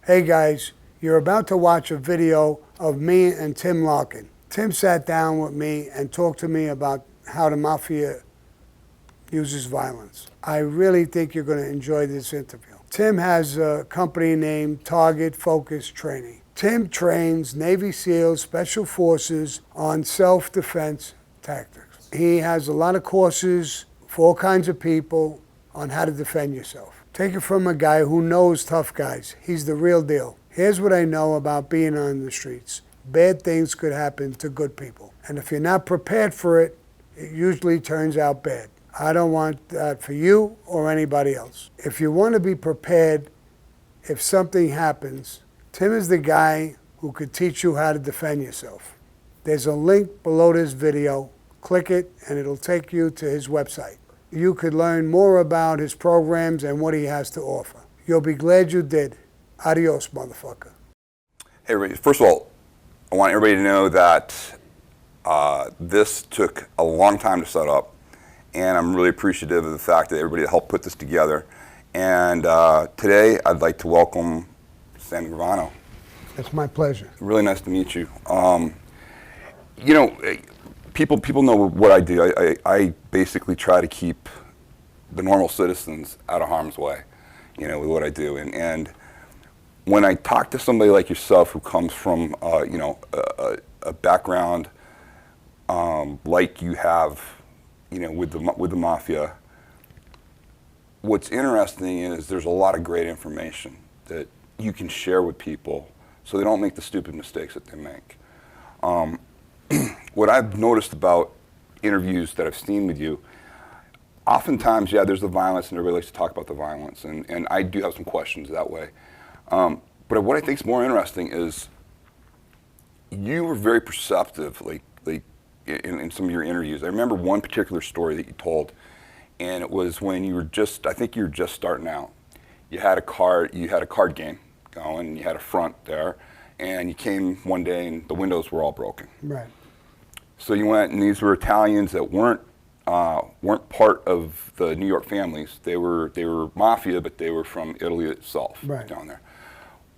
Hey guys, you're about to watch a video of me and Tim Larkin. Tim sat down with me and talked to me about how the mafia uses violence. I really think you're going to enjoy this interview. Tim has a company named Target Focus Training. Tim trains Navy SEALs, Special Forces on self-defense tactics. He has a lot of courses for all kinds of people on how to defend yourself. Take it from a guy who knows tough guys. He's the real deal. Here's what I know about being on the streets. Bad things could happen to good people. And if you're not prepared for it, it usually turns out bad. I don't want that for you or anybody else. If you want to be prepared, if something happens, Tim is the guy who could teach you how to defend yourself. There's a link below this video. Click it and it'll take you to his website. You could learn more about his programs and what he has to offer. You'll be glad you did. Adios, motherfucker. Hey, everybody. First of all, I want everybody to know that this took a long time to set up, and I'm really appreciative of the fact that everybody helped put this together. And today, I'd like to welcome Sammy Gravano. It's my pleasure. Really nice to meet you. You know, people know what I do. I basically try to keep the normal citizens out of harm's way, you know, with what I do. And when I talk to somebody like yourself who comes from, you know, a background like you have, you know, with the mafia, what's interesting is there's a lot of great information that you can share with people so they don't make the stupid mistakes that they make. What I've noticed about interviews that I've seen with you, oftentimes, yeah, there's the violence, and everybody likes to talk about the violence, and I do have some questions that way. But what I think is more interesting is you were very perceptive, like in some of your interviews. I remember one particular story that you told, and it was when you were just, I think you were just starting out. You had a card game going, and you had a front there, and you came one day and the windows were all broken. Right. So you went, and these were Italians that weren't part of the New York families. They were mafia, but they were from Italy itself, right, down there.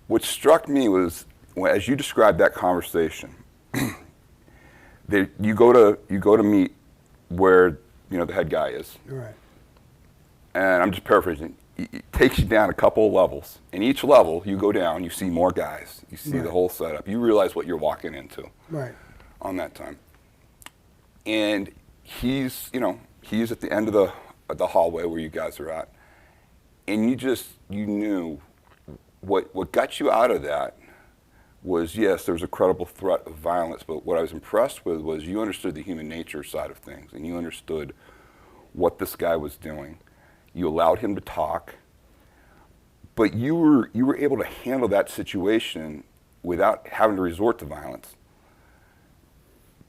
What struck me was, as you described that conversation, you go to meet where, you know, the head guy is. Right. And I'm just paraphrasing. It takes you down a couple of levels. In each level, you go down, you see more guys. You see, right, the whole setup. You realize what you're walking into. Right. On that time. And he's at the end of the hallway where you guys are at. And you knew what got you out of that was, yes, there was a credible threat of violence, but what I was impressed with was you understood the human nature side of things, and you understood what this guy was doing. You allowed him to talk, but you were able to handle that situation without having to resort to violence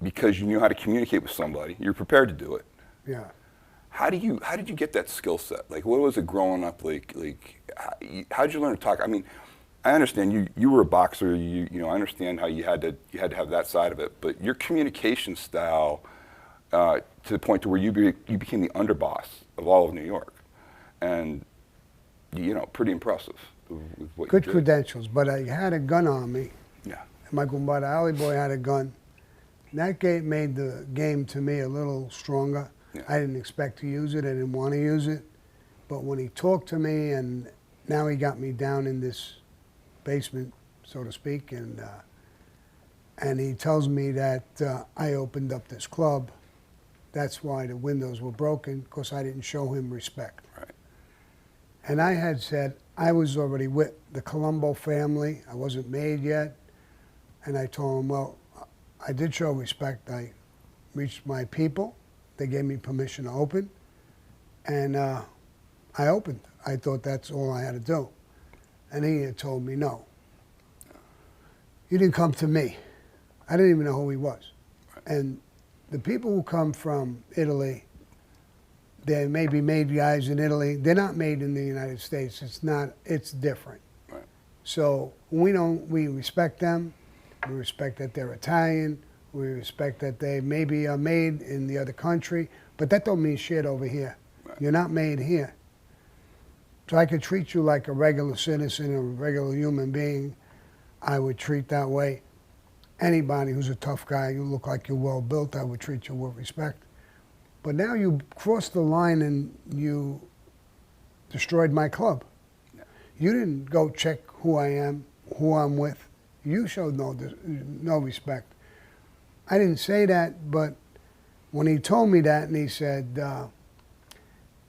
because you knew how to communicate with somebody. You're prepared to do it. Yeah. How did you get that skill set? Like, what was it growing up like? How did you learn to talk? I mean, I understand you were a boxer. You know, I understand how you had to have that side of it. But your communication style, to the point to where you became the underboss of all of New York, and you know, pretty impressive. With what good you did. Credentials, but I had a gun on me. Yeah. My Gumbada Alley boy had a gun. That made the game to me a little stronger. Yeah. I didn't expect to use it. I didn't want to use it. But when he talked to me, and now he got me down in this basement, so to speak, and he tells me that I opened up this club. That's why the windows were broken, because I didn't show him respect. Right. And I had said I was already with the Colombo family. I wasn't made yet. And I told him, well, I did show respect. I reached my people. They gave me permission to open. And I opened. I thought that's all I had to do. And he had told me, no. You didn't come to me. I didn't even know who he was. Right. And the people who come from Italy, they may be made guys in Italy. They're not made in the United States. It's different. Right. So we respect them. We respect that they're Italian. We respect that they maybe are made in the other country, but that don't mean shit over here. Right. You're not made here. So I could treat you like a regular citizen, a regular human being. I would treat that way. Anybody who's a tough guy, you look like you're well built, I would treat you with respect. But now you crossed the line and you destroyed my club. Yeah. You didn't go check who I am, who I'm with. You showed no respect. I didn't say that, but when he told me that and he said,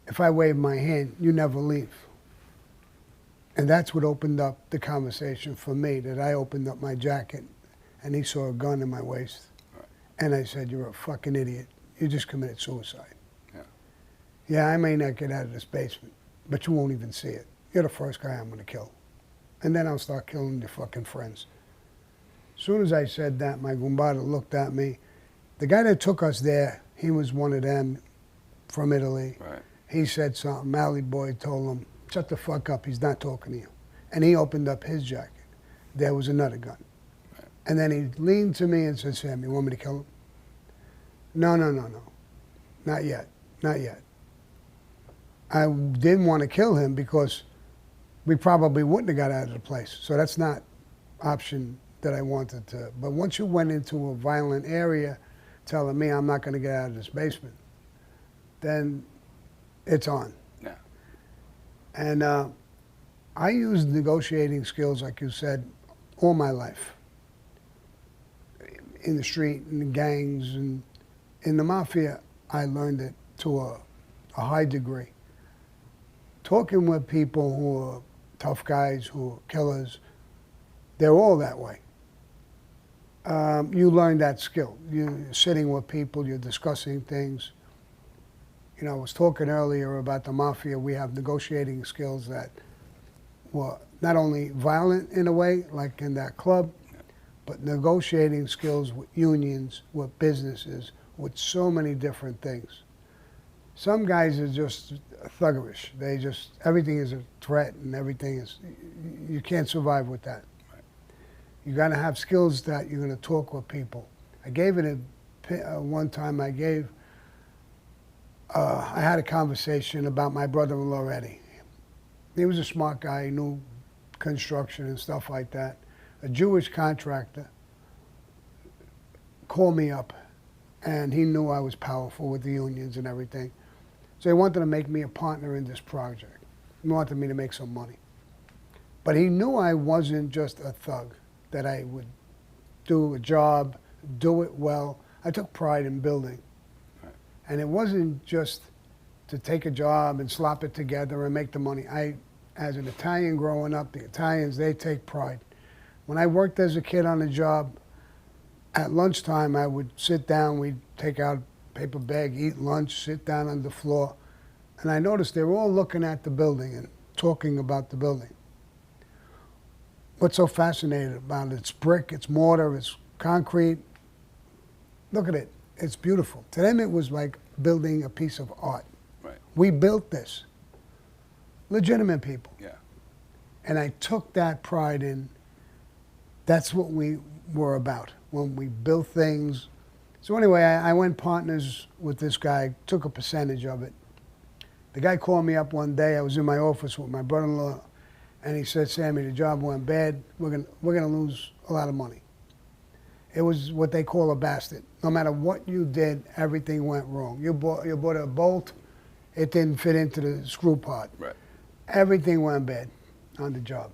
if I wave my hand, you never leave. And that's what opened up the conversation for me, that I opened up my jacket and he saw a gun in my waist. Right. And I said, you're a fucking idiot. You just committed suicide. Yeah. Yeah, I may not get out of this basement, but you won't even see it. You're the first guy I'm going to kill. And then I'll start killing your fucking friends. As soon as I said that, my gumbada looked at me. The guy that took us there, he was one of them from Italy. Right. He said something. Mally boy told him, shut the fuck up, he's not talking to you. And he opened up his jacket. There was another gun. Right. And then he leaned to me and said, Sam, you want me to kill him? No. Not yet. Not yet. I didn't want to kill him because we probably wouldn't have got out of the place. So that's not option that I wanted to. But once you went into a violent area telling me I'm not going to get out of this basement, then it's on. Yeah. And I used negotiating skills, like you said, all my life. In the street, in the gangs, and in the mafia, I learned it to a high degree. Talking with people who are tough guys, who are killers, they're all that way. You learn that skill. You're sitting with people, you're discussing things. You know, I was talking earlier about the mafia. We have negotiating skills that were not only violent in a way, like in that club, but negotiating skills with unions, with businesses, with so many different things. Some guys are just thuggerish. They just, everything is a threat and everything is, you can't survive with that. Right. You gotta have skills that you're gonna talk with people. I gave it one time I had a conversation about my brother-in-law Eddie. He was a smart guy, he knew construction and stuff like that. A Jewish contractor called me up and he knew I was powerful with the unions and everything. So he wanted to make me a partner in this project. He wanted me to make some money. But he knew I wasn't just a thug, that I would do a job, do it well. I took pride in building. Right. And it wasn't just to take a job and slop it together and make the money. As an Italian growing up, the Italians, they take pride. When I worked as a kid on a job, at lunchtime I would sit down, we'd take out a paper bag, eat lunch, sit down on the floor, and I noticed they were all looking at the building and talking about the building. What's so fascinating about it? It's brick, it's mortar, it's concrete. Look at it, it's beautiful. To them it was like building a piece of art. Right. We built this. Legitimate people. Yeah. And I took that pride in, that's what we were about when we built things. So anyway, I went partners with this guy, took a percentage of it. The guy called me up one day. I was in my office with my brother-in-law, and he said, Sammy, the job went bad. We're gonna lose a lot of money. It was what they call a bastard. No matter what you did, everything went wrong. You bought a bolt, it didn't fit into the screw part. Right. Everything went bad on the job.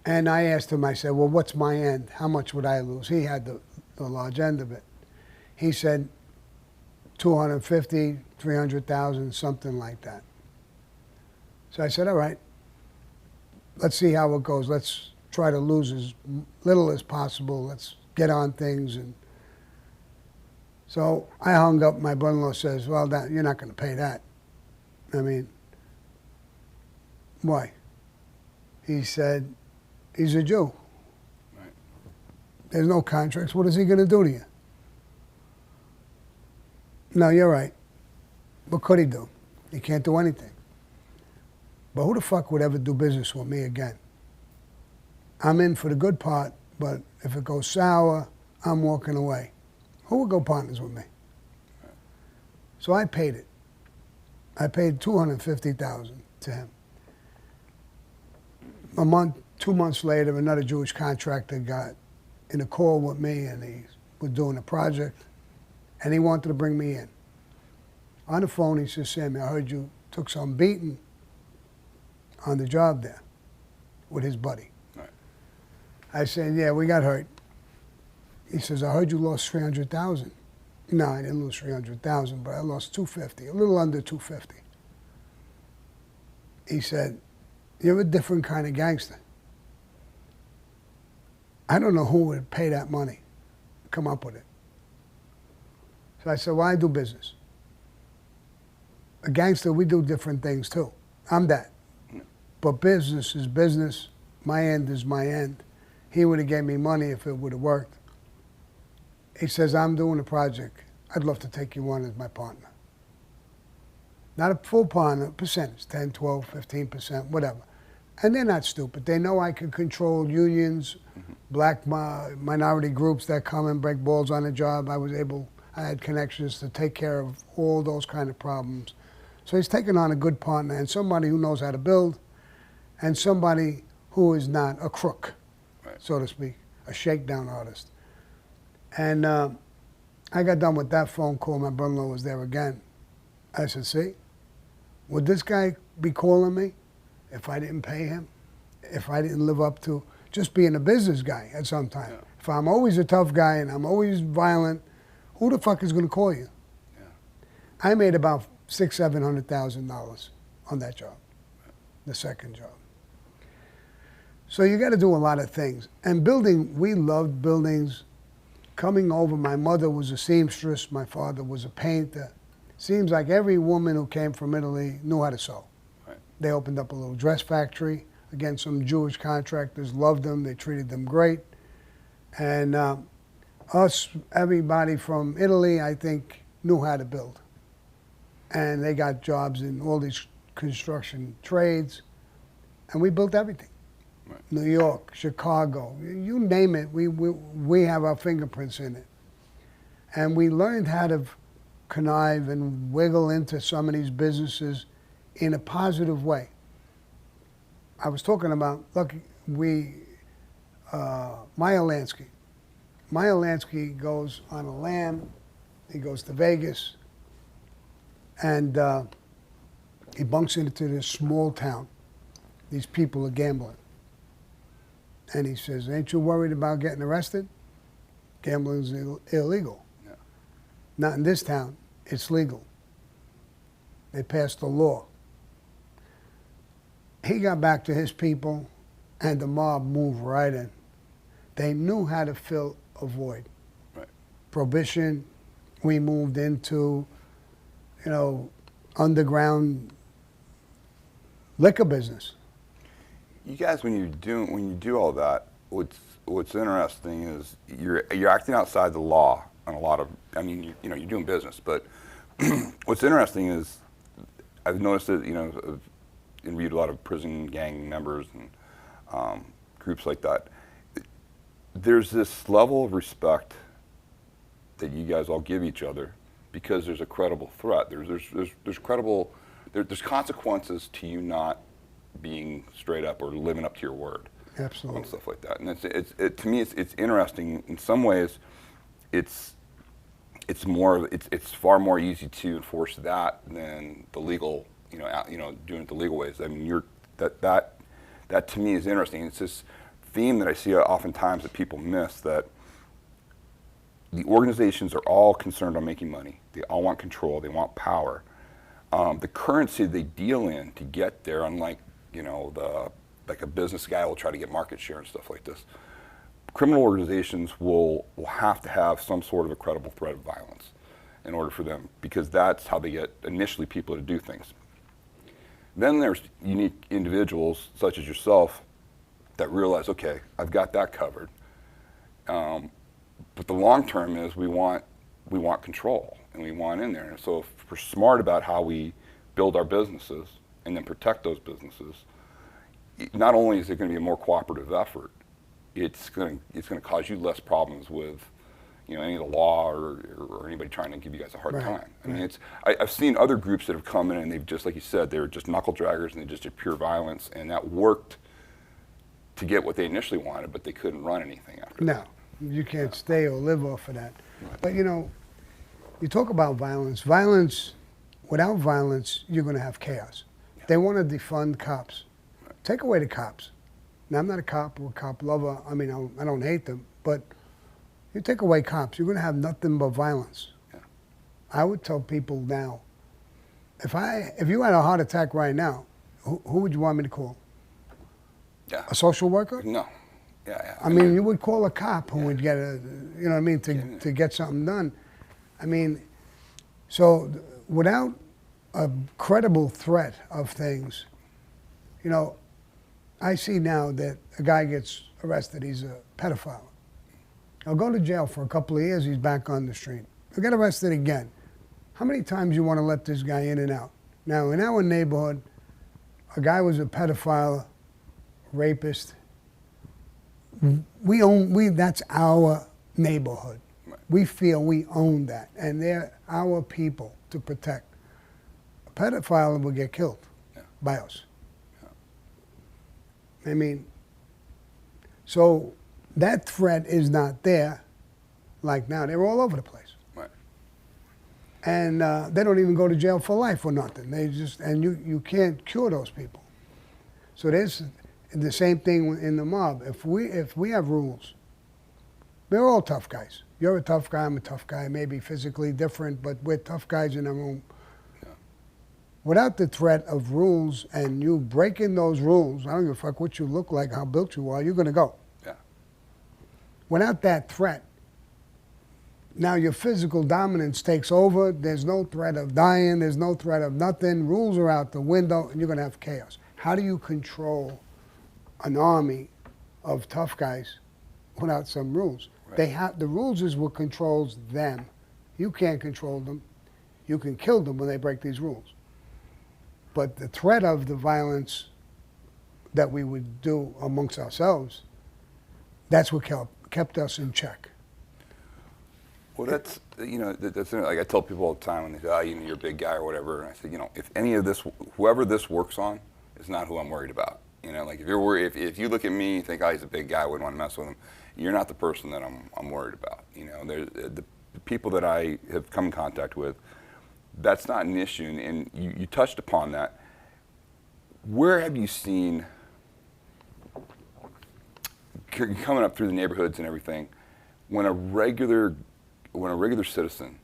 And I asked him, I said, well, what's my end? How much would I lose? He had the large end of it. He said 250, 300,000, something like that. So I said, all right, let's see how it goes. Let's try to lose as little as possible. Let's get on things. And so I hung up. My brother-in-law says, well, you're not going to pay that. I mean, why? He said, he's a Jew. Right. There's no contracts. What is he going to do to you? No, you're right. What could he do? He can't do anything. But who the fuck would ever do business with me again? I'm in for the good part, but if it goes sour, I'm walking away. Who would go partners with me? Right. So I paid it. I paid $250,000 to him. 2 months later, another Jewish contractor got in a call with me, and he was doing a project, and he wanted to bring me in. On the phone, he says, Sammy, I heard you took some beating on the job there with his buddy. Right. I said, yeah, we got hurt. He says, I heard you lost $300,000. No, I didn't lose $300,000, but I lost $250,000, a little under $250,000. He said, you're a different kind of gangster. I don't know who would pay that money, come up with it. So I said, well, I do business. A gangster, we do different things too. I'm that. But business is business. My end is my end. He would have gave me money if it would have worked. He says, I'm doing a project. I'd love to take you on as my partner. Not a full partner, percentage, 10, 12, 15%, whatever. And they're not stupid. They know I can control unions, black minority groups that come and break balls on a job. I had connections to take care of all those kind of problems. So he's taken on a good partner and somebody who knows how to build and somebody who is not a crook, right, so to speak, a shakedown artist. And I got done with that phone call. My brother-in-law was there again. I said, see, would this guy be calling me if I didn't pay him? If I didn't live up to just being a business guy at some time? Yeah. If I'm always a tough guy and I'm always violent, who the fuck is going to call you? Yeah. I made about $600,000-$700,000 on that job, the second job. So you got to do a lot of things. And building, we loved buildings. Coming over, my mother was a seamstress, my father was a painter. Seems like every woman who came from Italy knew how to sew. Right. They opened up a little dress factory. Again, some Jewish contractors loved them. They treated them great. And everybody from Italy, I think, knew how to build. And they got jobs in all these construction trades. And we built everything. Right. New York, Chicago, you name it, we have our fingerprints in it. And we learned how to connive and wiggle into some of these businesses in a positive way. I was talking about, look, Meyer Lansky. Meyer Lansky goes on a lam, he goes to Vegas, and he bunks into this small town. These people are gambling. And he says, ain't you worried about getting arrested? Gambling's illegal. Yeah. Not in this town, it's legal. They passed the law. He got back to his people and the mob moved right in. They knew how to fill a void. Right. Prohibition, we moved into, underground liquor business. You guys, when you do all that, what's interesting is you're acting outside the law on a lot of. I mean, you're doing business, but what's interesting is I've noticed that I've interviewed a lot of prison gang members and groups like that. There's this level of respect that you guys all give each other because there's a credible threat. There's consequences to you not being straight up or living up to your word. Absolutely. And stuff like that. And to me, it's interesting. In some ways, it's far more easy to enforce that than the legal, doing it the legal ways. I mean, that to me is interesting. It's this theme that I see oftentimes that people miss, that the organizations are all concerned on making money. They all want control. They want power. The currency they deal in to get there, unlike like a business guy will try to get market share and stuff like this. Criminal organizations will have to have some sort of a credible threat of violence in order for them, because that's how they get initially people to do things. Then there's unique individuals such as yourself that realize, okay, I've got that covered. But the long term is we want control and we want in there. And so if we're smart about how we build our businesses and then protect those businesses, not only is it going to be a more cooperative effort, it's going to cause you less problems with, any of the law or anybody trying to give you guys a hard Right, time. I mean, right. I've seen other groups that have come in and they've just, like you said, they were just knuckle draggers and they just did pure violence, and that worked to get what they initially wanted, but they couldn't run anything after that. No, you can't stay or live off of that. Right. But you talk about violence. Violence, without violence, you're going to have chaos. Yeah. They want to defund cops. Right. Take away the cops. Now, I'm not a cop or a cop lover. I mean, I don't hate them, but you take away cops, you're going to have nothing but violence. Yeah. I would tell people now, if you had a heart attack right now, who would you want me to call? Yeah. A social worker? No. Yeah. I mean, you would call a cop who would get Yeah. to get something done. I mean, so without a credible threat of things, I see now that a guy gets arrested, he's a pedophile. He'll go to jail for a couple of years, he's back on the street. He'll get arrested again. How many times you want to let this guy in and out? Now, in our neighborhood, a guy was a pedophile, rapist. That's our neighborhood. Right. We feel we own that, and they're our people to protect. A pedophile will get killed by us. I mean, so that threat is not there like now. They're all over the place. Right. And they don't even go to jail for life or nothing. And you can't cure those people. So there's the same thing in the mob. If we have rules, we're all tough guys. You're a tough guy, I'm a tough guy, maybe physically different, but we're tough guys in our own. Without the threat of rules and you breaking those rules, I don't give a fuck what you look like, how built you are, you're going to go. Yeah. Without that threat, now your physical dominance takes over. There's no threat of dying. There's no threat of nothing. Rules are out the window, and you're going to have chaos. How do you control an army of tough guys without some rules? Right. The rules is what controls them. You can't control them. You can kill them when they break these rules. But the threat of the violence that we would do amongst ourselves, that's what kept us in check. Well, that's like I tell people all the time when they say, "Oh, you're a big guy" or whatever. And I say, if any of this, whoever this works on, is not who I'm worried about. Like if you're worried, if you look at me and think, "Oh, he's a big guy, I wouldn't want to mess with him," you're not the person that I'm worried about. The people that I have come in contact with, that's not an issue. And you touched upon that. Where have you seen, coming up through the neighborhoods and everything, when a regular citizen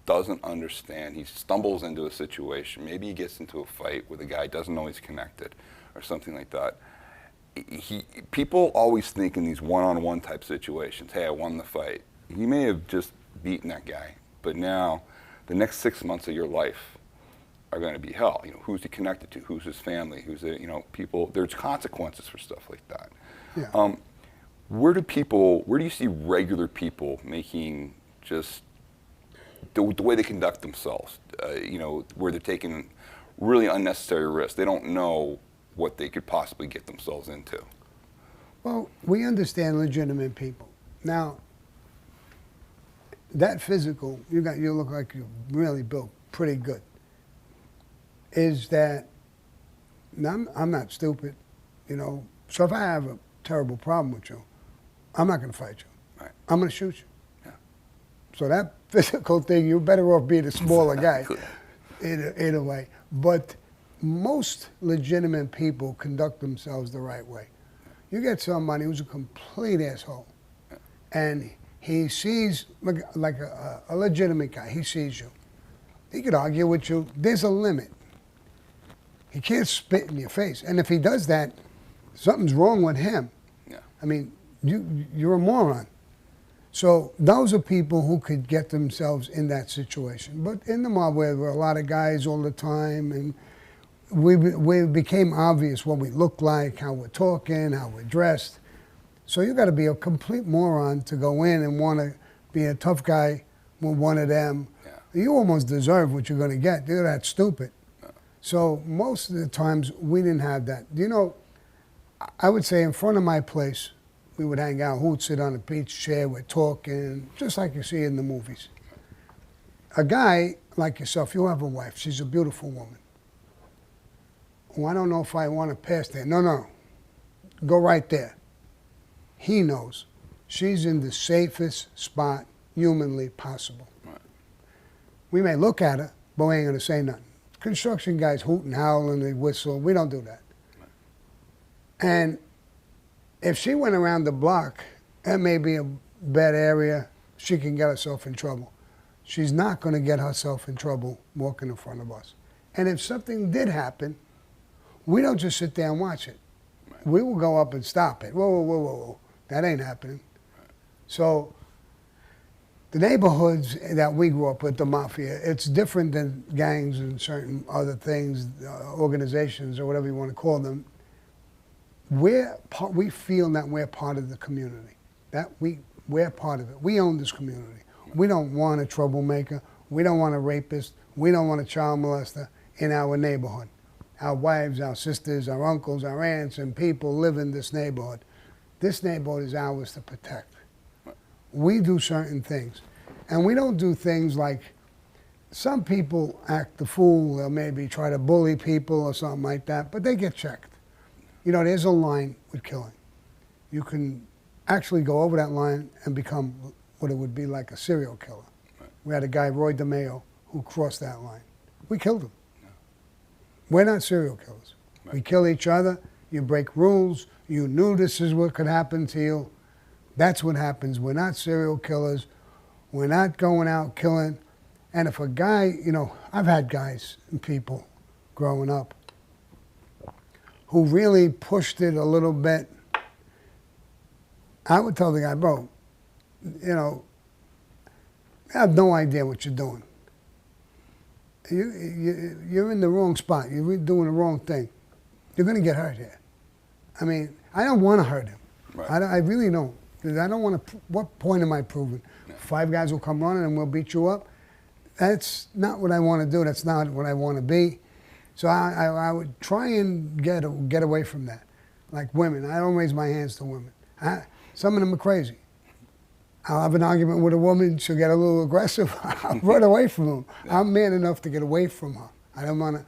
doesn't understand, he stumbles into a situation, maybe he gets into a fight with a guy, doesn't know he's connected or something like that. People always think in these one-on-one type situations, hey, I won the fight. You may have just beaten that guy, but now the next 6 months of your life are going to be hell. Who's he connected to? Who's his family? Who's the, people? There's consequences for stuff like that. Yeah. Where do you see regular people making just the way they conduct themselves? Where they're taking really unnecessary risks. They don't know what they could possibly get themselves into. Well, we understand legitimate people. Now, that physical, you look like you're really built pretty good. Is that, now I'm not stupid, so if I have a terrible problem with you, I'm not going to fight you. Right. I'm going to shoot you. Yeah. So that physical thing, you're better off being a smaller guy in a way. But most legitimate people conduct themselves the right way. You get somebody who's a complete asshole, and he sees, like a legitimate guy, he sees you. He could argue with you. There's a limit. He can't spit in your face. And if he does that, something's wrong with him. Yeah. I mean, you're a moron. So those are people who could get themselves in that situation. But in the mob, where there were a lot of guys all the time, and we became obvious what we look like, how we're talking, how we're dressed. So you got to be a complete moron to go in and want to be a tough guy with one of them. Yeah. You almost deserve what you're going to get. You're that stupid. Yeah. So most of the times we didn't have that. I would say in front of my place, We would hang out, who'd sit on a beach chair, we're talking, just like you see in the movies. A guy like yourself, you have a wife, she's a beautiful woman. Well, I don't know if I want to pass there. No, go right there. He knows she's in the safest spot humanly possible. Right. We may look at her, but we ain't going to say nothing. Construction guys hoot and howl and they whistle. We don't do that. Right. And if she went around the block, that may be a bad area. She can get herself in trouble. She's not going to get herself in trouble walking in front of us. And if something did happen, we don't just sit there and watch it. Right. We will go up and stop it. Whoa. That ain't happening. Right. So the neighborhoods that we grew up with, the mafia, it's different than gangs and certain other things, organizations or whatever you want to call them. We feel that we're part of the community, that we're part of it. We own this community. We don't want a troublemaker. We don't want a rapist. We don't want a child molester in our neighborhood. Our wives, our sisters, our uncles, our aunts, and people live in this neighborhood. This neighborhood is ours to protect. We do certain things. And we don't do things like, some people act the fool, or maybe try to bully people or something like that, but they get checked. You know, there's a line with killing. You can actually go over that line and become what it would be like a serial killer. Right. We had a guy, Roy DeMeo, who crossed that line. We killed him. Yeah. We're not serial killers. Right. We kill each other. You break rules. You knew this is what could happen to you. That's what happens. We're not serial killers. We're not going out killing. And if a guy, you know, I've had guys and people growing up who really pushed it a little bit. I would tell the guy, bro, you know, I have no idea what you're doing. You're in the wrong spot. You're doing the wrong thing. You're going to get hurt here. I mean, I don't want to hurt him. Right. I really don't. Because I don't want to, what point am I proving? No. 5 guys will come running and we'll beat you up? That's not what I want to do. That's not what I want to be. So I would try and get away from that. Like women, I don't raise my hands to women. Some of them are crazy. I'll have an argument with a woman, she'll get a little aggressive, I'll run away from them. Yeah. I'm man enough to get away from her. I don't want to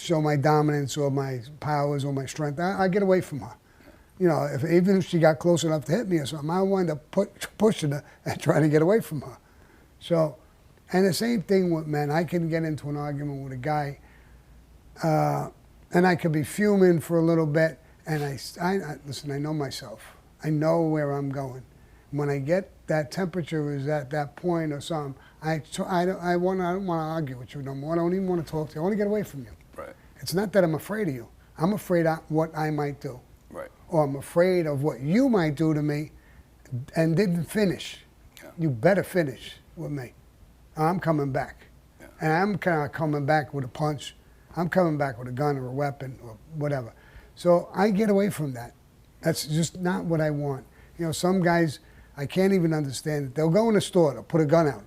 show my dominance or my powers or my strength. I get away from her. You know, even if she got close enough to hit me or something, I wind up pushing her and trying to get away from her. So, and the same thing with men. I can get into an argument with a guy, and I could be fuming for a little bit, and listen, I know myself. I know where I'm going. When I get that temperature is at that point or something, I don't want to argue with you no more. I don't even want to talk to you. I want to get away from you. Right. It's not that I'm afraid of you. I'm afraid of what I might do. Right. Or I'm afraid of what you might do to me and didn't finish. Yeah. You better finish with me. I'm coming back. Yeah. And I'm kind of coming back with a punch. I'm coming back with a gun or a weapon or whatever. So I get away from that. That's just not what I want. You know, some guys, I can't even understand it. They'll go in the store, they'll put a gun out.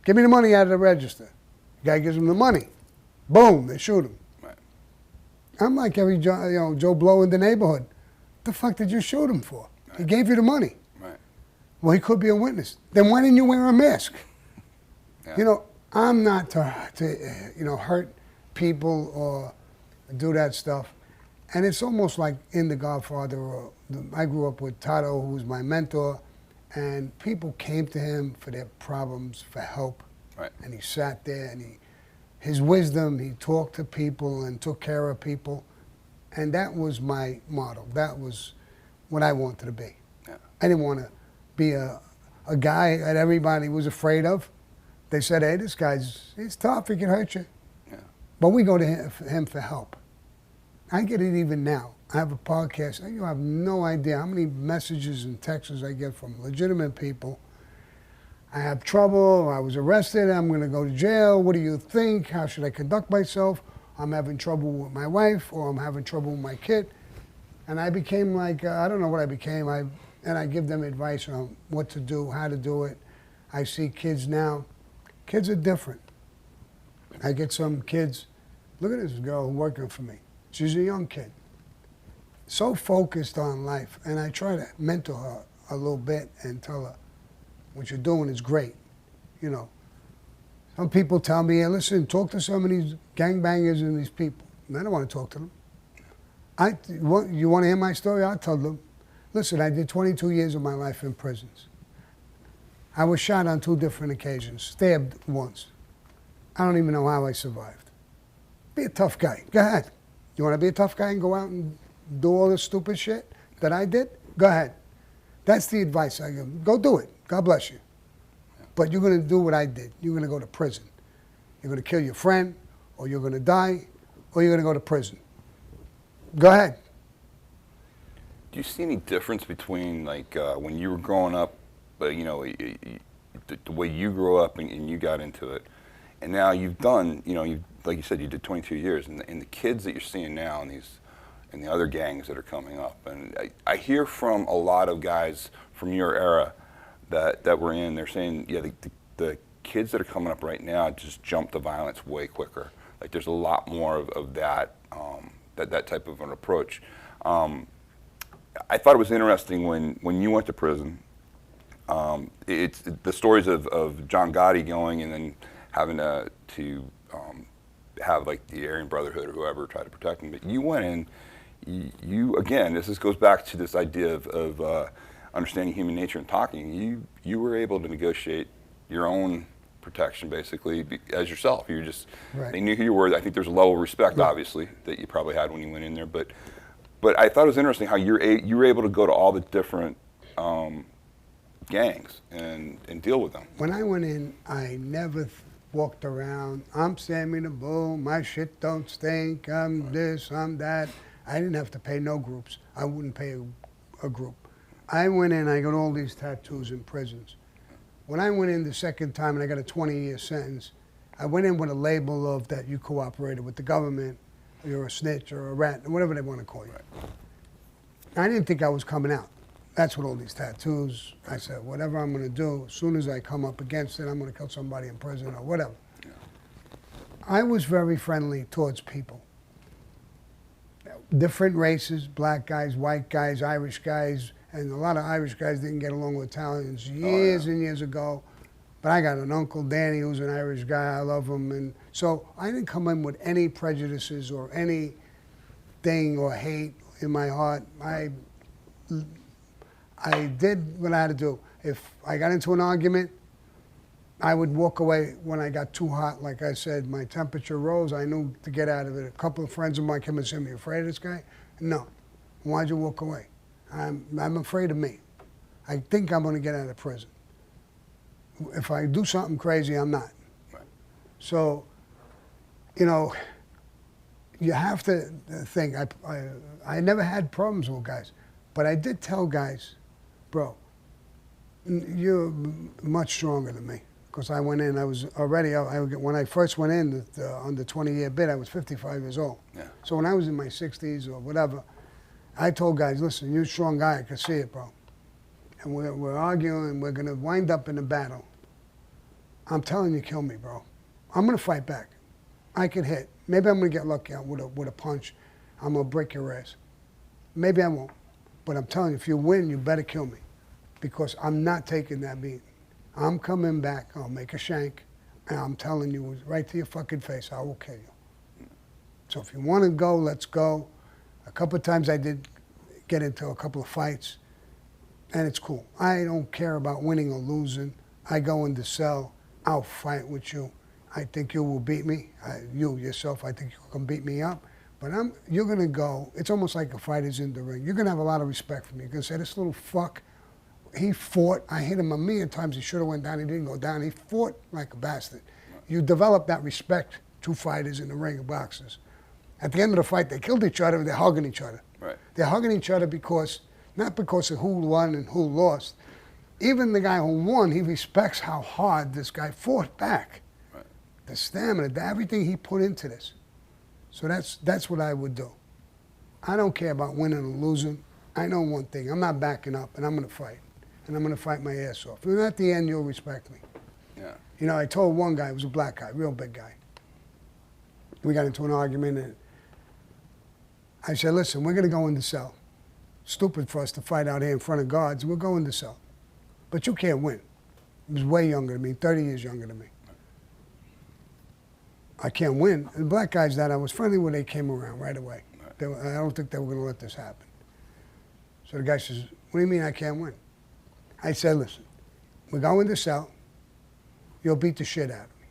Give me the money out of the register. The guy gives them the money. Boom, they shoot him. Right. I'm like every Joe Blow in the neighborhood. What the fuck did you shoot him for? Right. He gave you the money. Right. Well, he could be a witness. Then why didn't you wear a mask? Yeah. You know, I'm not to hurt people or do that stuff. And it's almost like in The Godfather, I grew up with Tato, who was my mentor, and people came to him for their problems, for help. Right. And he sat there and his wisdom, he talked to people and took care of people. And that was my motto. That was what I wanted to be. Yeah. I didn't want to be a guy that everybody was afraid of. They said, hey, this he's tough, he can hurt you. Yeah. But we go to him for help. I get it even now. I have a podcast. You have no idea how many messages and texts I get from legitimate people. I have trouble. I was arrested. I'm going to go to jail. What do you think? How should I conduct myself? I'm having trouble with my wife, or I'm having trouble with my kid. And I became like, I don't know what I became. And I give them advice on what to do, how to do it. I see kids now. Kids are different. I get some kids. Look at this girl working for me. She's a young kid. so focused on life, and I try to mentor her a little bit and tell her, what you're doing is great, you know. Some people tell me, hey, listen, talk to some of these gangbangers and these people. And I don't want to talk to them. You want to hear my story? I'll tell them. Listen, I did 22 years of my life in prisons. I was shot on 2 different occasions, stabbed once. I don't even know how I survived. Be a tough guy. Go ahead. You want to be a tough guy and go out and do all this stupid shit that I did? Go ahead. That's the advice I give. Go do it. God bless you. But you're going to do what I did. You're going to go to prison. You're going to kill your friend, or you're going to die, or you're going to go to prison. Go ahead. Do you see any difference between, like, when you were growing up, you know, the way you grew up and you got into it, and now you've done, you know, like you said, you did 22 years, and the kids that you're seeing now and the other gangs that are coming up, and I hear from a lot of guys from your era that were in, they're saying, yeah, the kids that are coming up right now just jump to violence way quicker. Like, there's a lot more of that, that type of an approach. I thought it was interesting when you went to prison. It's the stories of John Gotti going and then having to have like the Aryan Brotherhood or whoever try to protect him. But you went in, you again, this goes back to this idea of understanding human nature and talking. You were able to negotiate your own protection basically as yourself. You were just, right. They knew who you were. I think there's a level of respect, right. obviously, that you probably had when you went in there. But I thought it was interesting how you were able to go to all the different gangs and deal with them. When I went in, I never walked around, I'm Sammy the Bull, my shit don't stink, I'm this, I'm that. I didn't have to pay no groups. I wouldn't pay a group. I went in, I got all these tattoos in prisons. When I went in the second time and I got a 20-year sentence, I went in with a label of that you cooperated with the government, you're a snitch or a rat, or whatever they want to call you. Right. I didn't think I was coming out. That's what all these tattoos, I said, whatever I'm going to do, as soon as I come up against it, I'm going to kill somebody in prison or whatever. Yeah. I was very friendly towards people. Different races, black guys, white guys, Irish guys, and a lot of Irish guys didn't get along with Italians years and years ago. But I got an Uncle Danny who's an Irish guy, I love him. And so I didn't come in with any prejudices or anything or hate in my heart. I did what I had to do. If I got into an argument, I would walk away when I got too hot. Like I said, my temperature rose. I knew to get out of it. A couple of friends of mine came and said, "You afraid of this guy?" No. Why'd you walk away? I'm afraid of me. I think I'm going to get out of prison. If I do something crazy, I'm not. Right. So, you know, you have to think. I never had problems with guys, but I did tell guys, bro, you're much stronger than me. Because I went in, I was already, when I first went in on the 20-year bid, I was 55 years old. Yeah. So when I was in my 60s or whatever, I told guys, listen, you're a strong guy, I can see it, bro. And we're arguing, we're going to wind up in a battle. I'm telling you, kill me, bro. I'm going to fight back. I can hit. Maybe I'm going to get lucky with a punch. I'm going to break your ass. Maybe I won't. But I'm telling you, if you win, you better kill me. Because I'm not taking that beat. I'm coming back, I'll make a shank, and I'm telling you right to your fucking face, I will kill you. So if you want to go, let's go. A couple of times I did get into a couple of fights, and it's cool. I don't care about winning or losing. I go in the cell, I'll fight with you. I think you will beat me. You yourself, I think you can beat me up. But you're going to go, it's almost like a fighter's in the ring. You're going to have a lot of respect for me. You're going to say, this little fuck, he fought. I hit him a million times. He should have went down. He didn't go down. He fought like a bastard. You develop that respect to fighters in the ring of boxers. At the end of the fight, they killed each other. They're hugging each other. Right. They're hugging each other not because of who won and who lost. Even the guy who won, he respects how hard this guy fought back. Right. The stamina, everything he put into this. So that's what I would do. I don't care about winning or losing. I know one thing. I'm not backing up, and I'm going to fight. And I'm going to fight my ass off. And at the end, you'll respect me. Yeah. You know, I told one guy, it was a black guy, real big guy. We got into an argument, and I said, listen, we're going to go in the cell. stupid for us to fight out here in front of guards. We'll go in the cell. But you can't win. He was way younger than me, 30 years younger than me. I can't win. And the black guys that I was friendly with, they came around right away. I don't think they were going to let this happen. So the guy says, what do you mean I can't win? I said, listen, we go in the cell, you'll beat the shit out of me.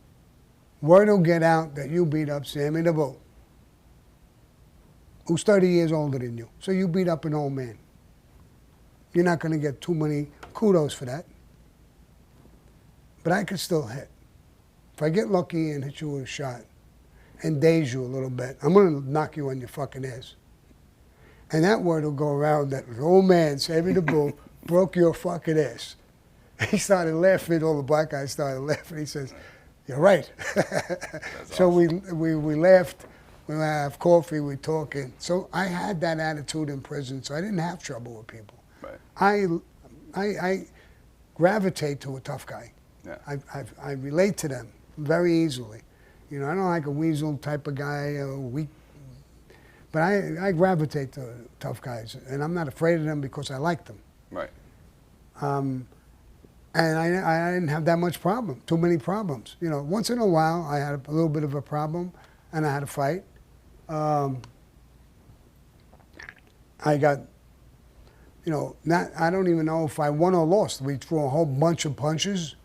Word will get out that you beat up Sammy the Bull, who's 30 years older than you. So you beat up an old man. You're not going to get too many kudos for that. But I could still hit. If I get lucky and hit you with a shot and daze you a little bit, I'm going to knock you on your fucking ass. And that word will go around that old man, Sammy the Bull, broke your fucking ass. He started laughing. All the black guys started laughing. He says, you're right. So awesome. we laughed. We have coffee. We talking. So I had that attitude in prison, so I didn't have trouble with people. Right. I gravitate to a tough guy. Yeah. I relate to them very easily. You know, I don't like a weasel type of guy, weak. But I gravitate to tough guys, and I'm not afraid of them because I like them. Right. And I didn't have that much problem, too many problems. You know, once in a while I had a little bit of a problem, and I had a fight. I got, you know, I don't even know if I won or lost. We threw a whole bunch of punches.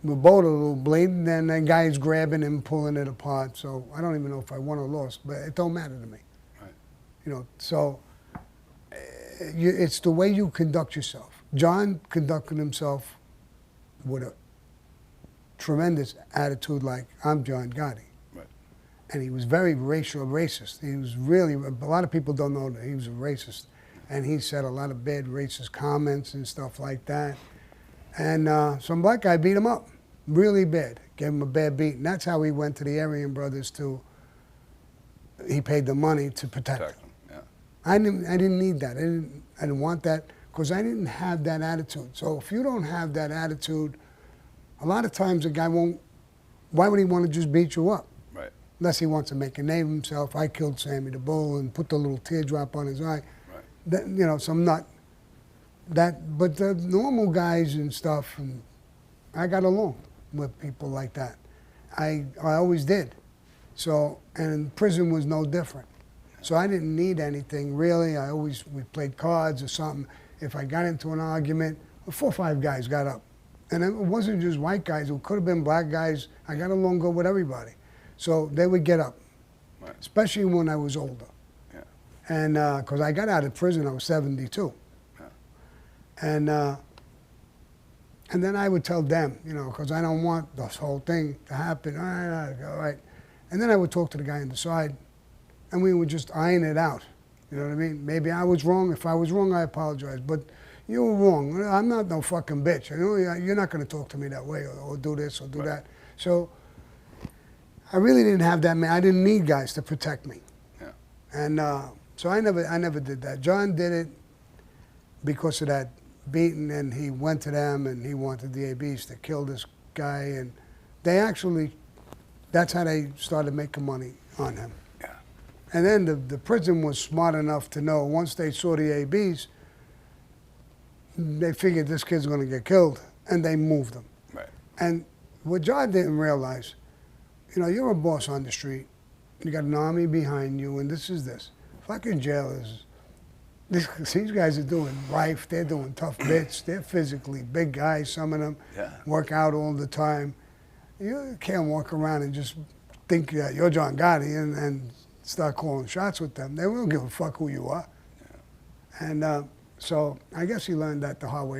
We both a little bleeding, and the guy's grabbing and pulling it apart. So I don't even know if I won or lost, but it don't matter to me. Right. You know, so it's the way you conduct yourself. John conducted himself with a tremendous attitude, like I'm John Gotti. Right. And he was very racist. He was really, a lot of people don't know that he was a racist. And he said a lot of bad racist comments and stuff like that. And some black guy beat him up, really bad, gave him a bad beat. And that's how he went to the Aryan brothers he paid the money to protect him. Yeah. I didn't need that. I didn't want that because I didn't have that attitude. So if you don't have that attitude, a lot of times a guy won't, why would he want to just beat you up? Right. Unless he wants to make a name of himself. I killed Sammy the Bull and put the little teardrop on his eye. Right. That, you know, some nut. But the normal guys and stuff, and I got along with people like that. I always did. So, and prison was no different. So I didn't need anything really. We played cards or something. If I got into an argument, 4 or 5 guys got up. And it wasn't just white guys, it could have been black guys. I got along good with everybody. So they would get up, right. Especially when I was older. Yeah. And because I got out of prison, I was 72. And then I would tell them, you know, because I don't want this whole thing to happen. All right. And then I would talk to the guy on the side, and we would just iron it out. You know what I mean? Maybe I was wrong. If I was wrong, I apologize. But you were wrong. I'm not no fucking bitch. You know, you're not going to talk to me that way or do this or do right. that. So I really didn't have that. I didn't need guys to protect me. Yeah. And so I never did that. John did it because of that beaten, and he went to them and he wanted the ABs to kill this guy, and they actually, that's how they started making money on him. Yeah. And then the prison was smart enough to know once they saw the ABs, they figured this kid's going to get killed, and they moved him. Right. And what John didn't realize, you know, you're a boss on the street, you got an army behind you, and this is this. Fucking jailers. These guys are doing life, they're doing tough bits, they're physically big guys, some of them work out all the time. You can't walk around and just think that you're John Gotti and start calling shots with them. They won't give a fuck who you are. Yeah. And so I guess he learned that the hard way.